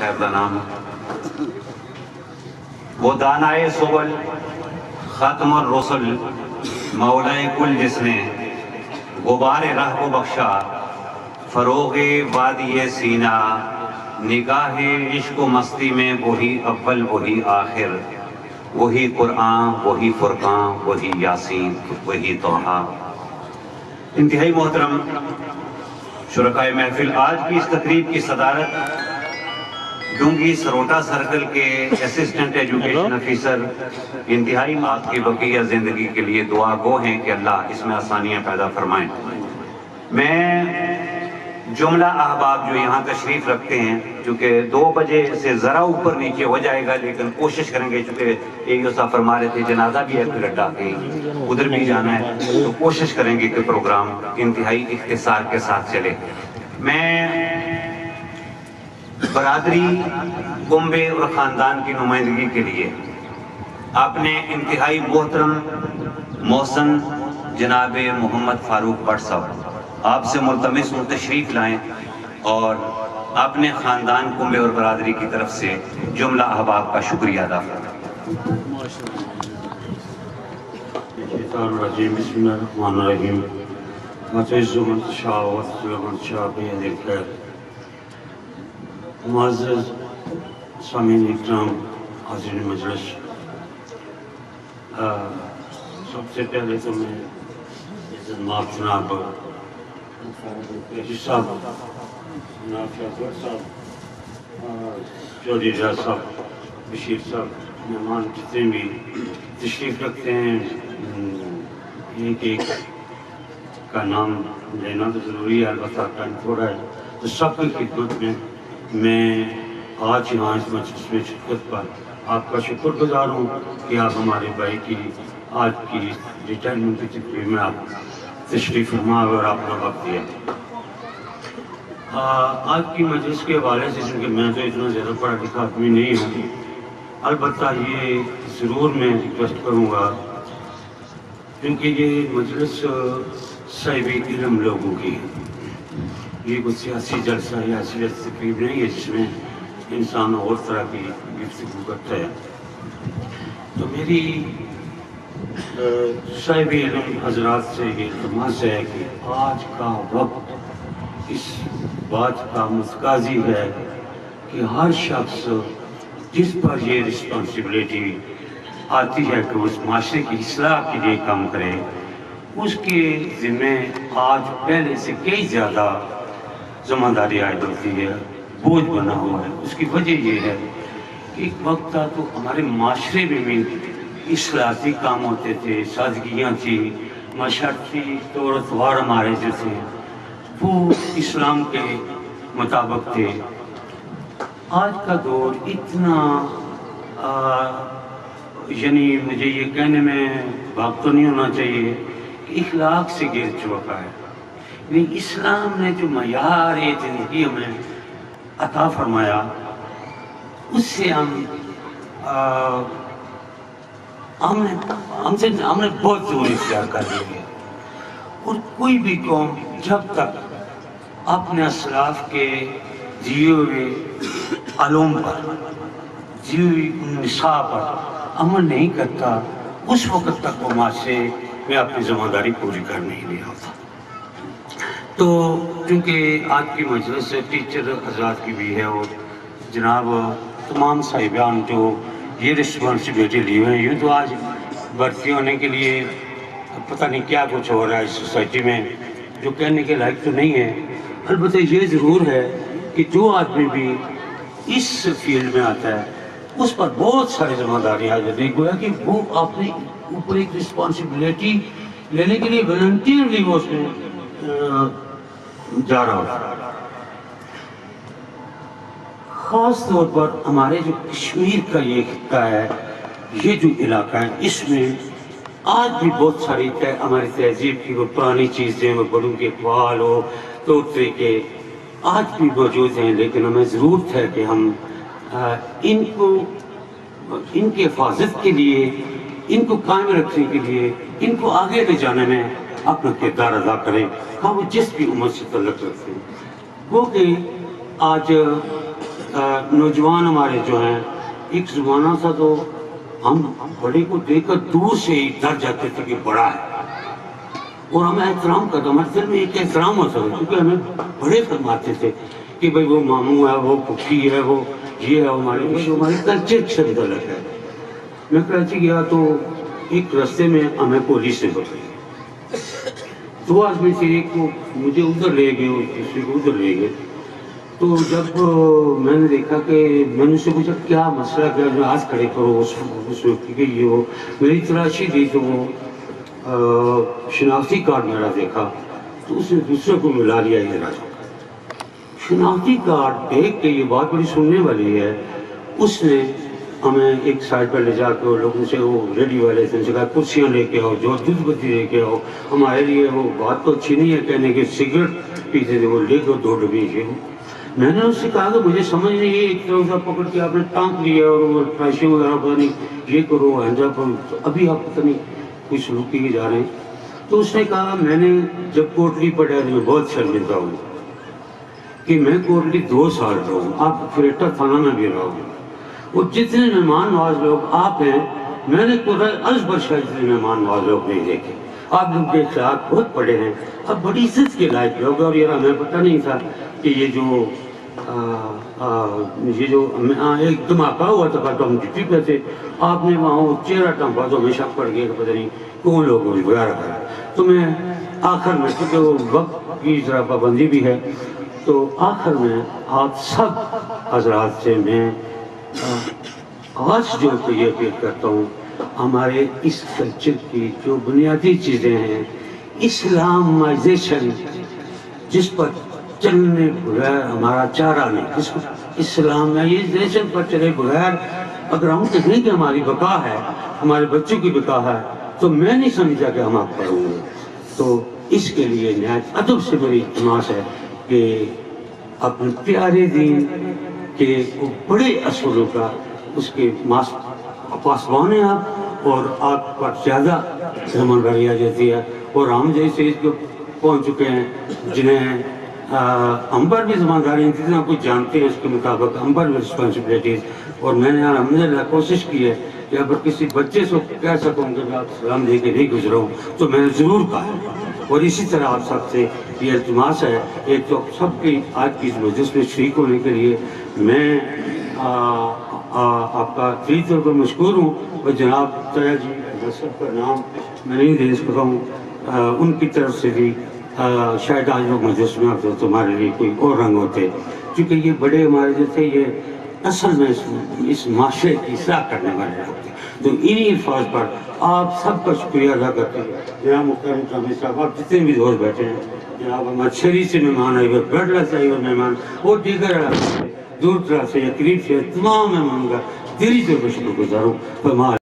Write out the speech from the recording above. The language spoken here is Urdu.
خیر دا نام وہ دانائے سبل ختم الرسل مولائے کل جس نے غبار راہ کو بخشا فروغ وادی سینہ نگاہ عشق و مستی میں وہی اول وہی آخر وہی قرآن وہی فرقان وہی یاسین وہی توحا۔ انتہائی محترم شرکائے محفل، آج کی اس تقریب کی صدارت ڈونگی سروٹا سرکل کے اسسٹنٹ ایجوکیشن افیسر انتہائی آپ کی بقیہ زندگی کے لیے دعا گو ہیں کہ اللہ اس میں آسانیاں پیدا فرمائیں۔ میں جملہ احباب جو یہاں تشریف رکھتے ہیں، چونکہ 2 بجے سے ذرا اوپر نیچے ہو جائے گا، لیکن کوشش کریں گے، چونکہ ایک صاحب فرما رہے تھے جنازہ بھی ہے پھر اڈا کے ادھر بھی جانا ہے، تو کوشش کریں گے کہ پروگرام انتہائی اختصار کے ساتھ چلے۔ میں برادری، کنبے اور خاندان کی نمائندگی کے لیے اپنے انتہائی محترم محسن جناب محمد فاروق بٹ صاحب آپ سے ملتمس ہوں تشریف لائیں اور اپنے خاندان، کنبے اور برادری کی طرف سے جملہ احباب کا شکریہ ادا فرمائیں۔ بسم اللہ الرحمن الرحیم۔ معزز من تشاء وتذل من تشاء بیدک الخیر۔ معزز سامعین اکرام، حاضرین مجلس، سب سے پہلے تو میں جناب پیجی صاحب، جناب شاہزور صاحب، چودھری ریاض صاحب، بشیر صاحب، مہمان جتنے بھی تشریف رکھتے ہیں، ایک ایک کا نام لینا تو ضروری ہے، البتہ ٹائم تھوڑا ہے، تو سب کی خدمت میں آج یہاں اس مجلس میں شرکت پر آپ کا شکر گزار ہوں کہ آپ ہمارے بھائی کی آج کی ریٹائرمنٹ کی تقریب میں آپ تشریف فرما اور آپ نے وقت دیا۔ آج کی مجلس کے حوالے سے، چونکہ میں تو اتنا زیادہ پڑھا لکھا آدمی نہیں ہوں، البتہ یہ ضرور میں ریکویسٹ کروں گا، کیونکہ یہ مجلس صاحب علم لوگوں کی ہے، یہ کوئی سیاسی جلسہ یا سیاسی تقریب نہیں ہے جس میں انسان اور طرح کی گفتگو کرتا ہے۔ تو میری صاحب علم حضرات سے یہ التماس ہے کہ آج کا وقت اس بات کا متقاضی ہے کہ ہر شخص جس پر یہ رسپانسبلٹی آتی ہے کہ اس معاشرے کی اصلاح کے لیے کام کرے، اس کے ذمہ آج پہلے سے کئی زیادہ ذمہ داری عائد ہوتی ہے، بوجھ بنا ہوا ہے۔ اس کی وجہ یہ ہے کہ ایک وقت تھا تو ہمارے معاشرے میں بھی اصلاحاتی کام ہوتے تھے، سادگیاں تھی، معاشرتی طور اتوار ہمارے جو تھے وہ اسلام کے مطابق تھے۔ آج کا دور اتنا یعنی مجھے یہ کہنے میں بات تو نہیں ہونا چاہیے کہ اخلاق سے گر چکا ہے، یعنی اسلام نے جو معیار زندگی ہمیں عطا فرمایا اس سے ہم نے بہت دور اختیار کر لیا ہے۔ اور کوئی بھی قوم جب تک اپنے اسلاف کے دیے ہوئے علوم پر، دیے ہوئی نصاب پر عمل نہیں کرتا، اس وقت تک وہ معاشرے میں اپنی ذمہ داری پوری کر نہیں لیا ہوتا۔ تو کیونکہ آج کی مجلس ٹیچر حضرات کی بھی ہے اور جناب تمام صاحبان جو یہ رسپانسبلٹی لی ہوئے ہیں، یوں تو آج بھرتی ہونے کے لیے پتہ نہیں کیا کچھ ہو رہا ہے اس سوسائٹی میں جو کہنے کے لائق تو نہیں ہے۔ البتہ یہ ضرور ہے کہ جو آدمی بھی اس فیلڈ میں آتا ہے اس پر بہت ساری ذمہ داریاں آ جاتی ہیں، گویا کہ وہ اپنے اوپر ایک رسپانسبلٹی لینے کے لیے والنٹیئرلی وہ اس میں جا رہا ہوتا۔ خاص طور پر ہمارے جو کشمیر کا یہ خطہ ہے، یہ جو علاقہ ہے، اس میں آج بھی بہت ساری ہماری تہذیب کی وہ پرانی چیزیں، وہ بڑوں کے اقوال ہو، طور طریقے آج بھی موجود ہیں، لیکن ہمیں ضرورت ہے کہ ہم ان کی حفاظت کے لیے، ان کو قائم رکھنے کے لیے، ان کو آگے لے جانے میں اپنا کردار ادا کریں، ہم جس بھی عمر سے تعلق رکھتے ہیں۔ وہ کہ آج نوجوان ہمارے جو ہیں، ایک زمانہ تھا تو ہم بڑے کو دیکھ کر دور سے ہی ڈر جاتے تھے کہ بڑا ہے، اور ہمیں احترام کرتا، ہمارے دل میں ایک احترام ہوتا تھا، کیونکہ ہمیں بڑے فرماتے تھے کہ بھائی وہ ماموں ہے، وہ پھوپھی ہے، وہ یہ ہے، ہمارے کلچر سے الگ ہے۔ میں کراچی گیا تو ایک راستے میں ہمیں پولیس نے پکڑی، دو آدمی سے، ایک کو مجھے ادھر لے گئے اور دوسرے کو ادھر لے گئے۔ تو جب میں نے دیکھا کہ میں نے اس سے پوچھا کیا مسئلہ کیا، جو ہاتھ کھڑے کرو اس وقت کہ یہ وہ میری تلاشی دی، تو وہ شناختی کارڈ میرا دیکھا تو اس نے دوسرے کو ملا لیا، یہ راجا شناختی کارڈ دیکھ کے، یہ بات بڑی سننے والی ہے، اس نے ہمیں ایک سائڈ پر لے جا کے اور لوگوں سے، وہ ریڈیو والے سے کہا کرسیاں لے کے آؤ، جو دودھ بتی لے کے آؤ، ہمارے لیے وہ بات تو اچھی نہیں ہے کہنے کہ سگریٹ پیتے تھے، وہ لے کے 2 ڈبی یہ۔ میں نے اس سے کہا کہ مجھے سمجھ نہیں ہے، ایک طرح سے پکڑ کے آپ نے ٹانک لیا اور وہ پیسے وغیرہ پتہ نہیں یہ کرو ہینڈا پر، ابھی آپ پتہ نہیں کوئی سلوک کے جا رہے ہیں۔ تو اس نے کہا میں نے جب کوٹلی پڑھا تو میں بہت شرمندہ ہوں کہ میں کوٹلی 2 سال رہا ہوں، آپ فریٹا تھانہ میں بھی رہا ہوں، اور جتنے مہمان نواز لوگ آپ ہیں، میں نے تو عرض پر شاید جتنے مہمان نواز لوگ نہیں دیکھے، آپ لوگ کے اخلاق بہت بڑے ہیں، اب بڑی عزت کے لائق لوگ، اور یہ ہمیں پتہ نہیں تھا کہ یہ جو ایک دھماکہ ہوا تھا تو ہم ڈیوٹی پہ تھے، آپ نے وہاں وہ چہرہ ٹانپا تو ہمیشہ پڑ گیا کہ پتہ نہیں کون لوگ وغیرہ کرا۔ تو میں آخر میں، کیونکہ وہ وقت کی ذرا پابندی بھی ہے، تو آخر میں آپ سب حضرات سے میں آج جو یہ اپیل کرتا ہوں، ہمارے اس کلچر کی جو بنیادی چیزیں ہیں، اسلامائزیشن جس پر چلنے بغیر ہمارا چارہ نہیں، جس پر اسلامائزیشن پر چلے بغیر اگر ہم کہیں کہ ہماری بقا ہے، ہمارے بچوں کی بقا ہے، تو میں نہیں سمجھا کہ ہم آپ پڑھوں گے۔ تو اس کے لیے نہایت ادب سے میری التماس ہے کہ اپنے پیارے دین کے بڑے اصولوں کا اس کے پاسبان ہیں آپ، اور آپ پر زیادہ زمانداری آ جاتی ہے، اور ہم جیسے اس کو پہنچ چکے ہیں جنہیں ہم پر بھی زمانداری جتنا کچھ جانتے ہیں اس کے مطابق ہم پر بھی رسپانسبلٹیز، اور میں نے الحمدللہ کوشش کی ہے کہ اگر کسی بچے سے کہہ سکوں کہ آپ سلام دے کے نہیں گزرا ہوں تو میں نے ضرور کہا ہے۔ اور اسی طرح آپ سب سے یہ التماس ہے، ایک تو سب کی آج کی اس مجلس میں شریک ہونے کے لیے میں آپ کا دلی طور پر مشکور ہوں، اور جناب طاہر جی سب کا نام میں نہیں دے سکتا ہوں، ان کی طرف سے بھی شاید آج لوگ مجلس میں آتے تو ہمارے لیے کوئی اور رنگ ہوتے، کیونکہ یہ بڑے ہمارے جو تھے یہ اصل میں اس معاشرے کی اصلاح کرنے والے ہوتے، تو انہی الفاظ پر آپ سب کا شکریہ ادا کرتے ہیں۔ جناب محترم چودھری صاحب، آپ جتنے بھی دوست بیٹھے ہیں، جناب ہمارے شہری سے مہمان آئے ہوئے، برڈلا سے آئے ہوئے مہمان، اور دیگر دور دراز سے یا قریب سے تمام مہمانوں کا دلی طور پر شکر گزار ہوں۔